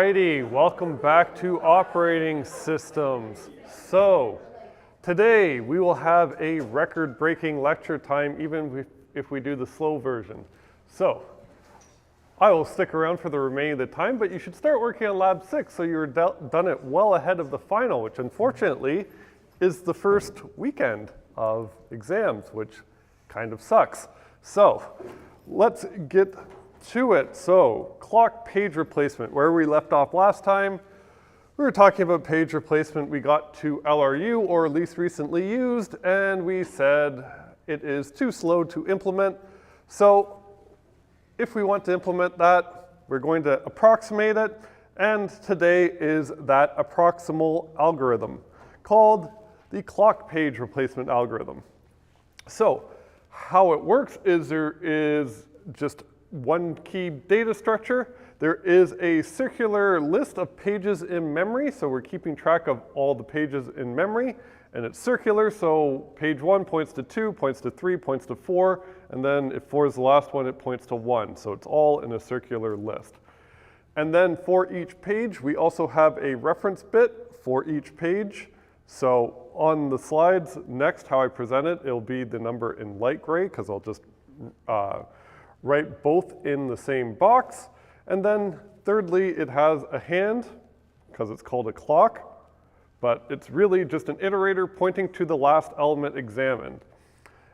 Alrighty, welcome back to operating systems. So, today we will have a record-breaking lecture time even if we do the slow version. So, I will stick around for the remaining of the time, but you should start working on Lab 6 so you're done it well ahead of the final, which unfortunately is the first weekend of exams, which kind of sucks. So, let's get to it. So, clock page replacement. Where we left off last time, we were talking about page replacement. We got to LRU, or least recently used, and we said it is too slow to implement. So, if we want to implement that, we're going to approximate it, and today is that approximal algorithm called the clock page replacement algorithm. So, how it works is there is just one key data structure. There is a circular list of pages in memory, so we're keeping track of all the pages in memory, and it's circular, so page 1 points to 2, points to 3, points to 4, and then if 4 is the last one, it points to 1, so it's all in a circular list. And then for each page, we also have a reference bit for each page. So on the slides next, how I present it, it'll be the number in light gray, because I'll just write both in the same box. And then thirdly, it has a hand, because it's called a clock, but it's really just an iterator pointing to the last element examined.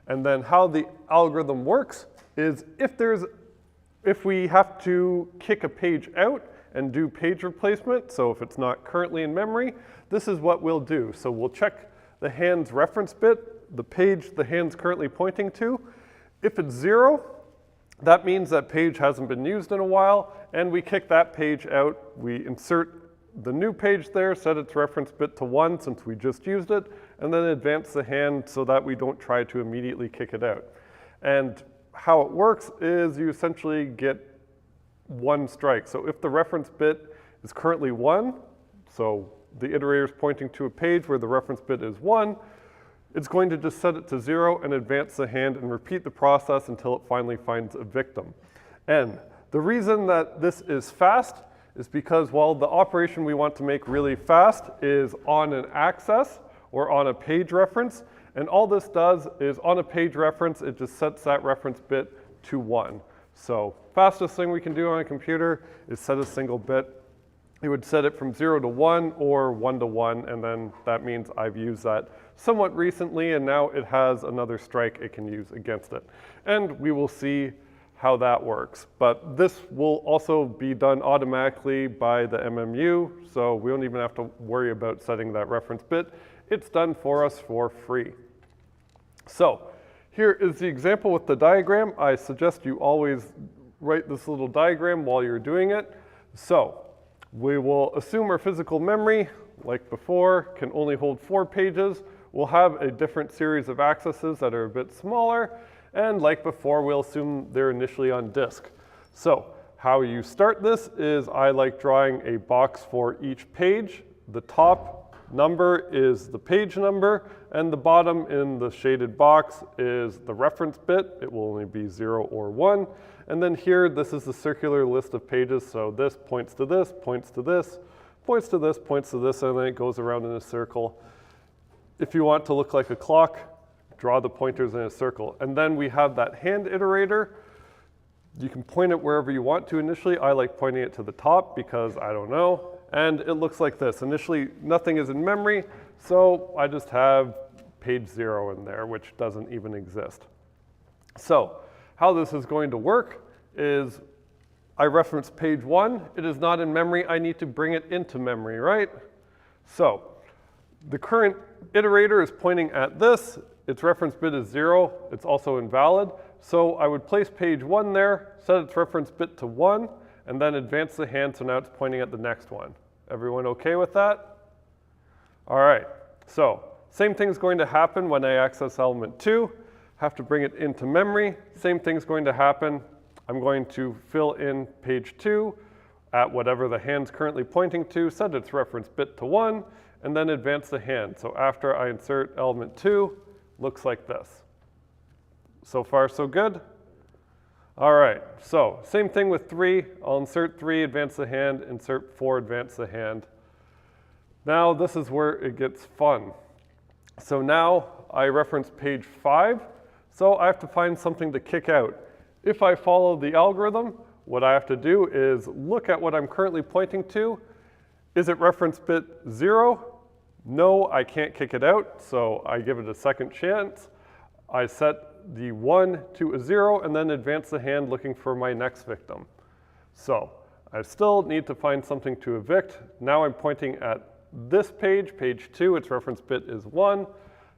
And then how the algorithm works is if we have to kick a page out and do page replacement, so if it's not currently in memory, this is what we'll do. So we'll check the hand's reference bit, the page the hand's currently pointing to. If it's 0, that means that page hasn't been used in a while, and we kick that page out. We insert the new page there, set its reference bit to 1 since we just used it, and then advance the hand so that we don't try to immediately kick it out. And how it works is you essentially get one strike. So if the reference bit is currently 1, so the iterator is pointing to a page where the reference bit is 1, it's going to just set it to 0 and advance the hand and repeat the process until it finally finds a victim. And the reason that this is fast is because while the operation we want to make really fast is on an access or on a page reference, and all this does is on a page reference, it just sets that reference bit to 1. So fastest thing we can do on a computer is set a single bit. You would set it from 0 to 1 or 1 to 1, and then that means I've used that somewhat recently, and now it has another strike it can use against it. And we will see how that works. But this will also be done automatically by the MMU, so we don't even have to worry about setting that reference bit. It's done for us for free. So here is the example with the diagram. I suggest you always write this little diagram while you're doing it. So we will assume our physical memory, like before, can only hold 4 pages. We'll have a different series of accesses that are a bit smaller, and like before, we'll assume they're initially on disk. So how you start this is I like drawing a box for each page. The top number is the page number, and the bottom in the shaded box is the reference bit. It will only be 0 or 1. And then here, this is the circular list of pages, so this points to this, points to this, points to this, points to this, and then it goes around in a circle. If you want to look like a clock, draw the pointers in a circle. And then we have that hand iterator. You can point it wherever you want to initially. I like pointing it to the top because I don't know. And it looks like this. Initially, nothing is in memory, so I just have page 0 in there, which doesn't even exist. So how this is going to work is I reference page 1. It is not in memory. I need to bring it into memory, right? So the current iterator is pointing at this. Its reference bit is 0. It's also invalid. So I would place page 1 there, set its reference bit to 1, and then advance the hand so now it's pointing at the next one. Everyone okay with that? All right. So same thing's going to happen when I access element 2. Have to bring it into memory. Same thing's going to happen. I'm going to fill in page 2 at whatever the hand's currently pointing to, set its reference bit to 1, and then advance the hand. So after I insert element 2, looks like this. So far, so good? All right, so same thing with 3. I'll insert 3, advance the hand, insert 4, advance the hand. Now this is where it gets fun. So now I reference page 5, so I have to find something to kick out. If I follow the algorithm, what I have to do is look at what I'm currently pointing to. Is it reference bit 0? No, I can't kick it out, so I give it a second chance. I set the 1 to a 0 and then advance the hand looking for my next victim. So I still need to find something to evict. Now I'm pointing at this page, page 2, its reference bit is 1.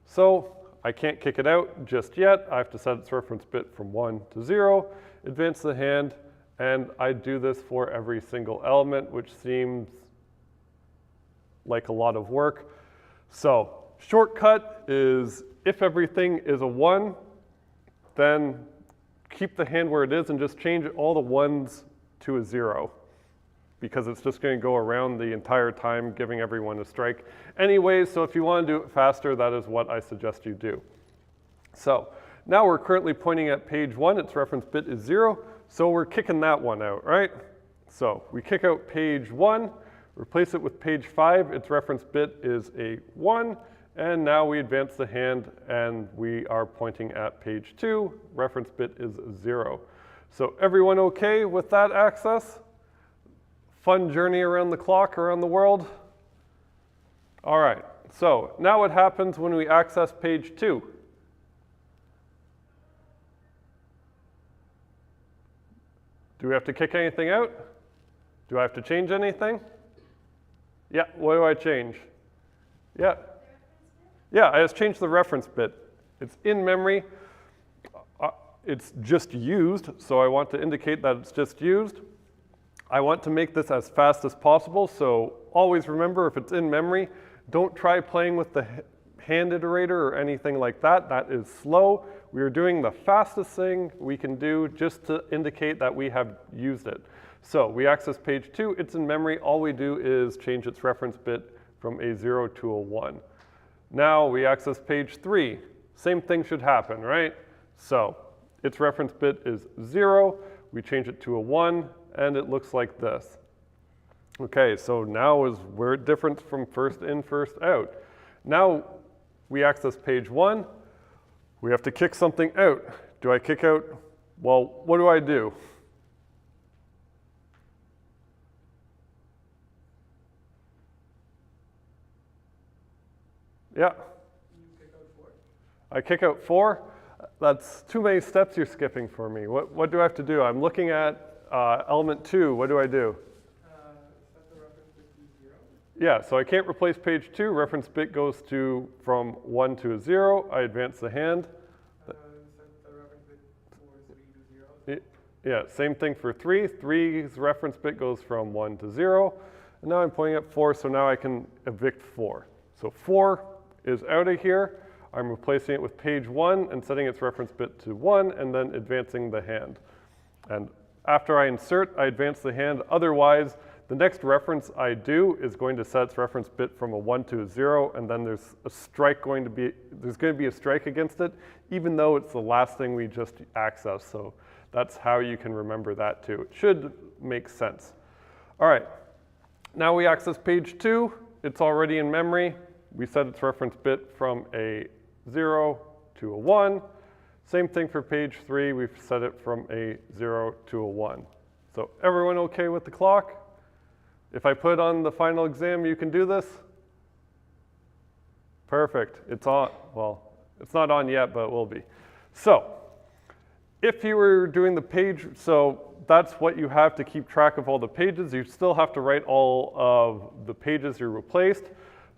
So I can't kick it out just yet. I have to set its reference bit from 1 to 0, advance the hand, and I do this for every single element, which seems like a lot of work. So shortcut is if everything is a 1, then keep the hand where it is and just change all the 1s to a 0, because it's just going to go around the entire time giving everyone a strike anyways. So if you want to do it faster, that is what I suggest you do. So now we're currently pointing at page 1. Its reference bit is 0, so we're kicking that one out, right? So we kick out page 1, replace it with page 5. Its reference bit is a 1. And now we advance the hand and we are pointing at page 2. Reference bit is 0. So everyone okay with that access? Fun journey around the clock, around the world? All right, so now what happens when we access page 2? Do we have to kick anything out? Do I have to change anything? Yeah, what do I change? Yeah. Yeah, I just changed the reference bit. It's in memory. It's just used, so I want to indicate that it's just used. I want to make this as fast as possible, so always remember if it's in memory, don't try playing with the hand iterator or anything like that. That is slow. We are doing the fastest thing we can do just to indicate that we have used it. So we access page 2, it's in memory. All we do is change its reference bit from a 0 to a 1. Now we access page 3. Same thing should happen, right? So its reference bit is 0. We change it to a 1, and it looks like this. Okay, so now is where it differs from first in, first out. Now we access page 1. We have to kick something out. Do I kick out? Well, what do I do? Yeah. You kick out 4? I kick out 4. That's too many steps you're skipping for me. What do I have to do? I'm looking at element 2. What do I do? Set the reference bit to 0. Yeah, so I can't replace page 2. Reference bit goes to from 1 to a 0. I advance the hand. Set the reference bit for 3 to 0. Yeah, same thing for 3. 3's reference bit goes from 1 to 0. And now I'm pointing at 4, so now I can evict 4. So 4 is out of here. I'm replacing it with page 1 and setting its reference bit to 1 and then advancing the hand. And after I insert, I advance the hand. Otherwise, the next reference I do is going to set its reference bit from a 1 to a 0, and then there's going to be a strike against it, even though it's the last thing we just accessed. So that's how you can remember that too. It should make sense. All right, now we access page 2. It's already in memory. We set its reference bit from a 0 to a 1. Same thing for page 3. We've set it from a 0 to a 1. So everyone okay with the clock? If I put on the final exam, you can do this? Perfect. It's on. Well, it's not on yet, but it will be. So if you were doing the page, so that's what you have to keep track of all the pages. You still have to write all of the pages you replaced.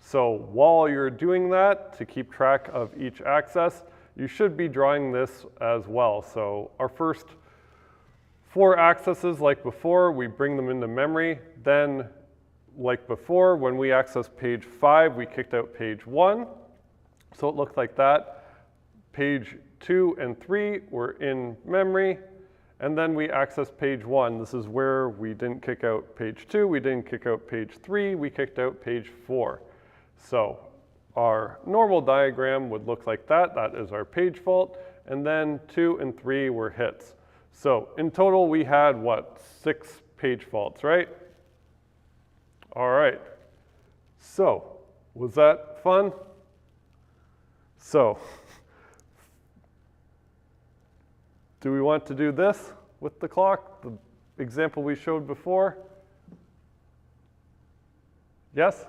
So while you're doing that, to keep track of each access, you should be drawing this as well. So our first 4 accesses, like before, we bring them into memory. Then, like before, when we access page 5, we kicked out page 1. So it looked like that. Page 2 and 3 were in memory. And then we access page 1. This is where we didn't kick out page 2. We didn't kick out page 3. We kicked out page 4. So our normal diagram would look like that. That is our page fault. And then 2 and 3 were hits. So in total, we had what, 6 page faults, right? All right. So was that fun? So do we want to do this with the clock, the example we showed before? Yes?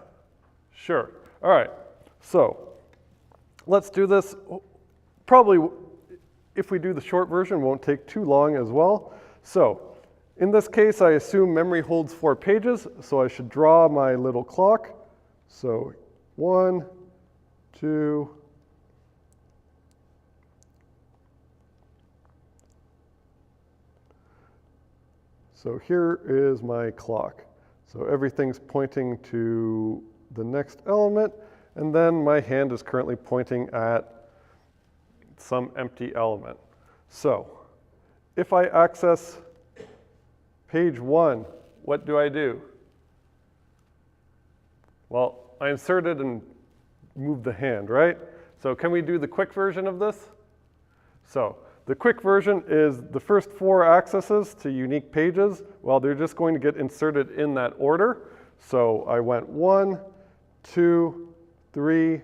Sure. All right. So let's do this. Probably, if we do the short version, won't take too long as well. So in this case, I assume memory holds 4 pages, so I should draw my little clock. So 1, 2, so here is my clock. So everything's pointing to the next element, and then my hand is currently pointing at some empty element. So if I access page 1, what do I do? Well, I inserted and moved the hand, right? So can we do the quick version of this? So the quick version is the first 4 accesses to unique pages. Well, they're just going to get inserted in that order. So I went 1, 2, 3,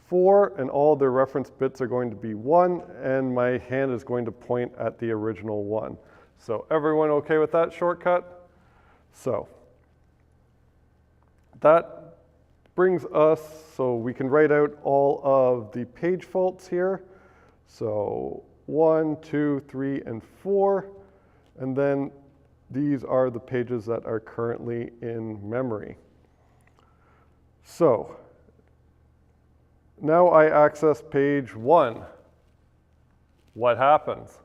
4, and all the reference bits are going to be 1, and my hand is going to point at the original 1. So everyone okay with that shortcut? So that brings us, so we can write out all of the page faults here. So 1, 2, 3, and 4, and then these are the pages that are currently in memory. So now I access page 1. What happens?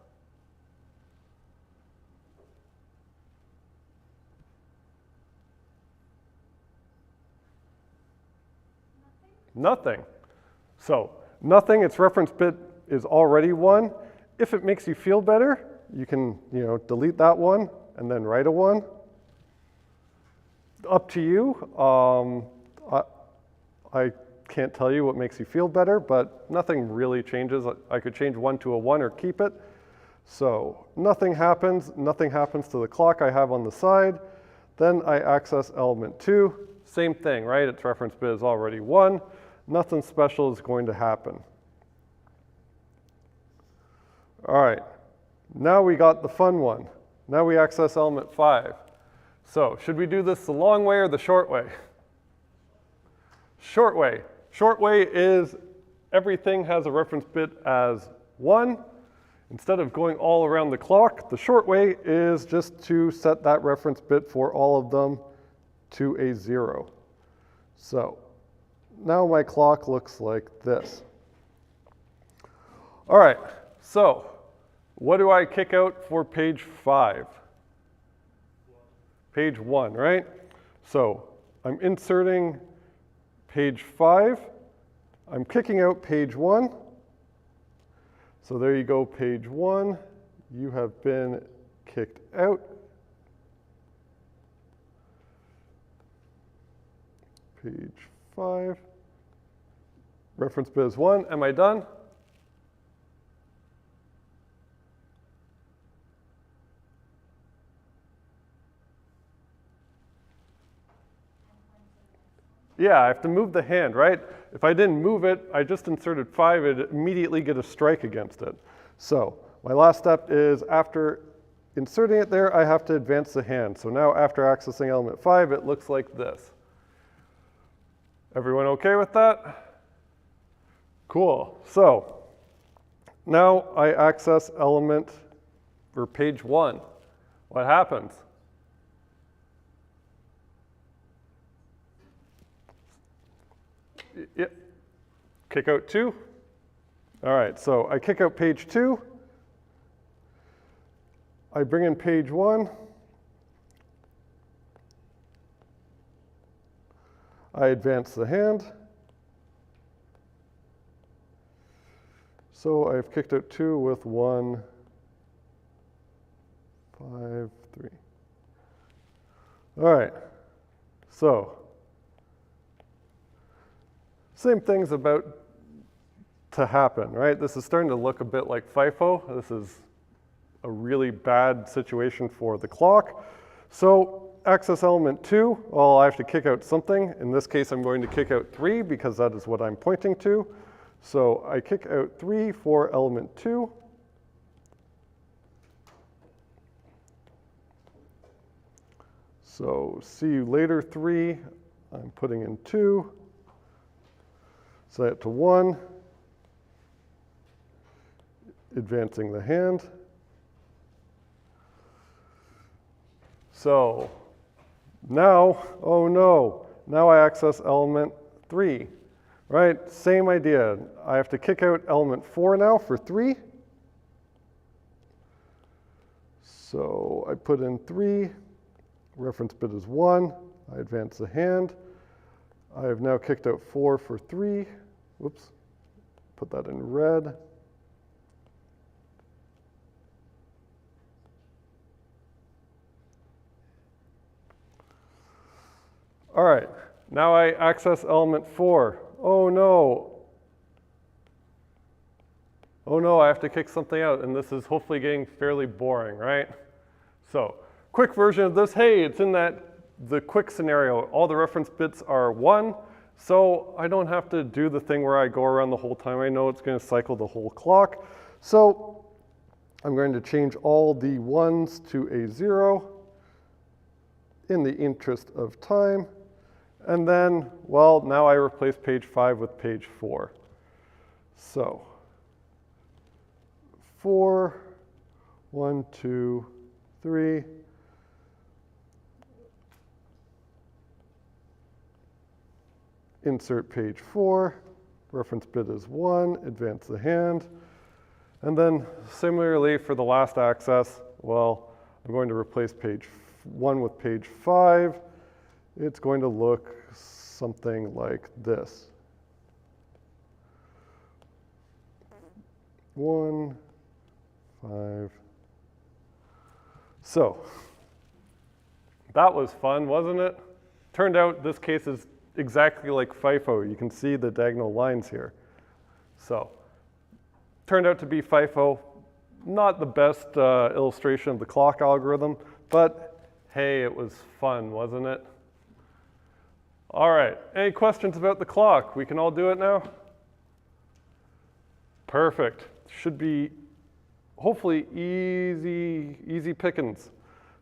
Nothing. So nothing, its reference bit is already 1. If it makes you feel better, you can, delete that 1 and then write a 1. Up to you. I can't tell you what makes you feel better, but nothing really changes. I could change 1 to a 1 or keep it. So nothing happens. Nothing happens to the clock I have on the side. Then I access element 2. Same thing, right? Its reference bit is already 1. Nothing special is going to happen. All right, now we got the fun one. Now we access element 5. So should we do this the long way or the short way? Short way. Short way is everything has a reference bit as 1. Instead of going all around the clock, the short way is just to set that reference bit for all of them to a 0. So now my clock looks like this. All right, so what do I kick out for page 5? Page 1, right? So I'm inserting page 5. I'm kicking out page 1. So there you go, page 1. You have been kicked out. Page 5. Reference bit is 1. Am I done? Yeah, I have to move the hand, right? If I didn't move it, I just inserted 5, it'd immediately get a strike against it. So my last step is after inserting it there, I have to advance the hand. So now after accessing element 5, it looks like this. Everyone okay with that? Cool. So now I access element, or page 1. What happens? Yep. Kick out 2. All right, so I kick out page 2. I bring in page 1. I advance the hand. So I've kicked out 2 with 1, 5, 3. All right, so same thing's about to happen, right? This is starting to look a bit like FIFO. This is a really bad situation for the clock. So access element 2, well, I have to kick out something. In this case, I'm going to kick out 3 because that is what I'm pointing to. So I kick out 3 for element 2. So see you later 3, I'm putting in 2. Set it to 1. Advancing the hand. So now, oh no, now I access element 3, right? Same idea. I have to kick out element 4 now for 3. So I put in 3, reference bit is 1, I advance the hand. I have now kicked out 4 for 3. Whoops, put that in red. All right, now I access element 4. Oh no. Oh no, I have to kick something out, and this is hopefully getting fairly boring, right? So, quick version of this, hey, it's in the quick scenario. All the reference bits are 1, so I don't have to do the thing where I go around the whole time. I know it's going to cycle the whole clock. So I'm going to change all the 1s to a 0 in the interest of time. And then, well, now I replace page 5 with page 4. So 4, 1, 2, 3. Insert page 4, reference bit is 1, advance the hand. And then similarly for the last access, well, I'm going to replace page 1 with page 5. It's going to look something like this. 1, 5. So that was fun, wasn't it? Turned out this case is exactly like FIFO. You can see the diagonal lines here. So turned out to be FIFO. Not the best illustration of the clock algorithm, but hey, it was fun, wasn't it? All right, any questions about the clock? We can all do it now? Perfect. Should be hopefully easy pickings.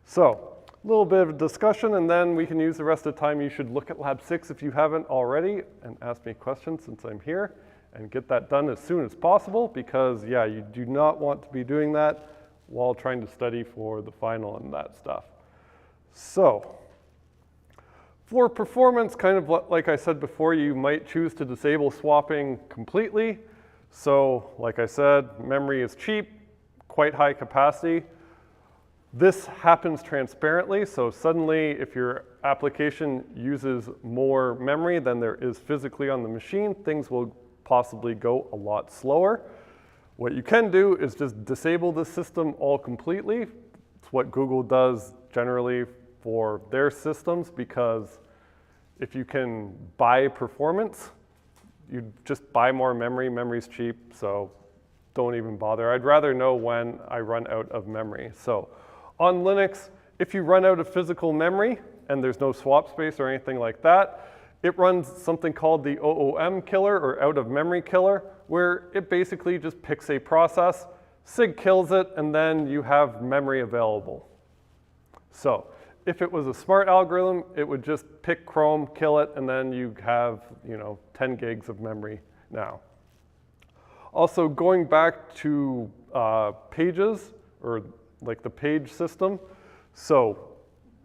So a little bit of discussion, and then we can use the rest of the time. You should look at Lab 6 if you haven't already and ask me questions since I'm here, and get that done as soon as possible because, yeah, you do not want to be doing that while trying to study for the final and that stuff. So for performance, kind of like I said before, you might choose to disable swapping completely. So like I said, memory is cheap, quite high capacity. This happens transparently, so suddenly if your application uses more memory than there is physically on the machine, things will possibly go a lot slower. What you can do is just disable the system all completely. It's what Google does generally for their systems, because if you can buy performance, you just buy more memory. Memory's cheap, so don't even bother. I'd rather know when I run out of memory. So on Linux, if you run out of physical memory and there's no swap space or anything like that, it runs something called the OOM killer, or out of memory killer, where it basically just picks a process, SIG kills it, and then you have memory available. So if it was a smart algorithm, it would just pick Chrome, kill it, and then you have 10 gigs of memory now. Also, going back to pages, or like the page system. So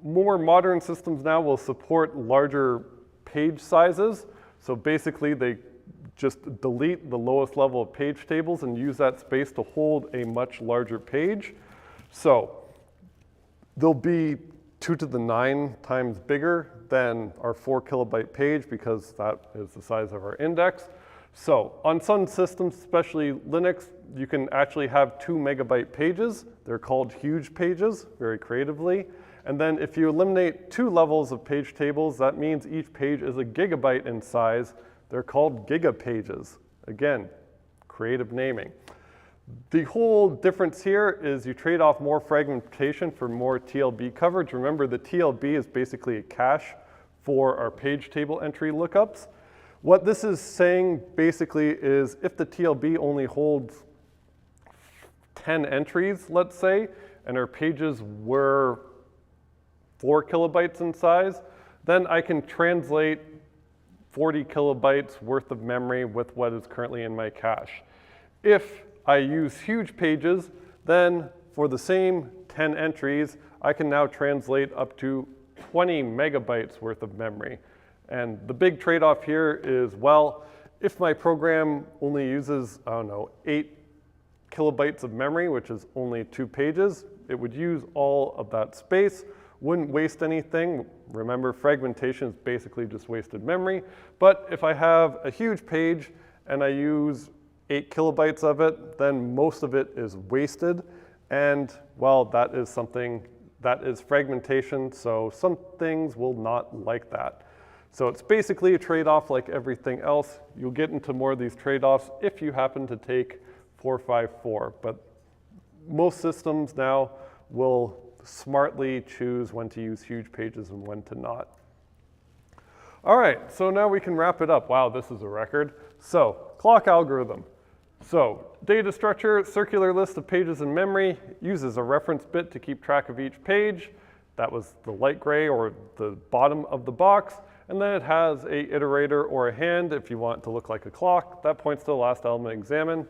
more modern systems now will support larger page sizes. So basically they just delete the lowest level of page tables and use that space to hold a much larger page. So they'll be 2 to the 9 times bigger than our 4 kilobyte page, because that is the size of our index. So on some systems, especially Linux, you can actually have 2 megabyte pages. They're called huge pages, very creatively. And then if you eliminate 2 levels of page tables, that means each page is a gigabyte in size. They're called gigapages. Again, creative naming. The whole difference here is you trade off more fragmentation for more TLB coverage. Remember, the TLB is basically a cache for our page table entry lookups. What this is saying basically is if the TLB only holds 10 entries, let's say, and our pages were 4 kilobytes in size, then I can translate 40 kilobytes worth of memory with what is currently in my cache. If I use huge pages, then for the same 10 entries, I can now translate up to 20 megabytes worth of memory. And the big trade-off here is, well, if my program only uses, I don't know, 8 kilobytes of memory, which is only 2 pages, it would use all of that space, wouldn't waste anything. Remember, fragmentation is basically just wasted memory. But if I have a huge page and I use 8 kilobytes of it, then most of it is wasted. And, well, that is something that is fragmentation, so some things will not like that. So it's basically a trade-off like everything else. You'll get into more of these trade-offs if you happen to take 454. But most systems now will smartly choose when to use huge pages and when to not. All right, so now we can wrap it up. Wow, this is a record. So, clock algorithm. So, data structure, circular list of pages in memory, uses a reference bit to keep track of each page. That was the light gray or the bottom of the box. And then it has a iterator or a hand if you want it to look like a clock. That points to the last element examined.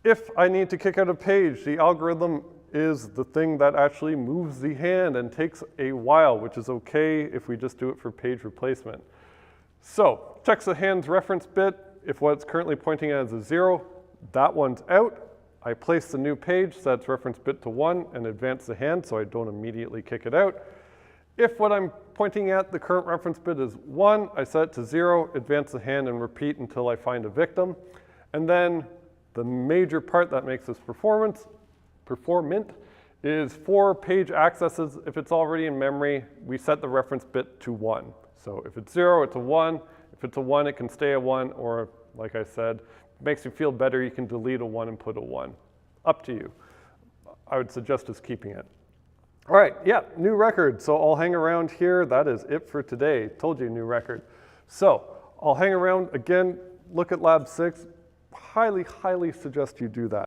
If I need to kick out a page, the algorithm is the thing that actually moves the hand and takes a while, which is okay if we just do it for page replacement. So, checks the hand's reference bit. If what it's currently pointing at is a 0, that one's out. I place the new page, set its reference bit to 1, and advance the hand so I don't immediately kick it out. If what I'm pointing at, the current reference bit is 1, I set it to 0, advance the hand, and repeat until I find a victim. And then the major part that makes this performant is for page accesses. If it's already in memory, we set the reference bit to 1. So if it's 0, it's a 1. If it's a 1, it can stay a 1, or like I said, it makes you feel better, you can delete a 1 and put a 1. Up to you. I would suggest just keeping it. All right, yeah, new record. So I'll hang around here. That is it for today. Told you, new record. So I'll hang around again, look at lab 6. Highly, highly suggest you do that.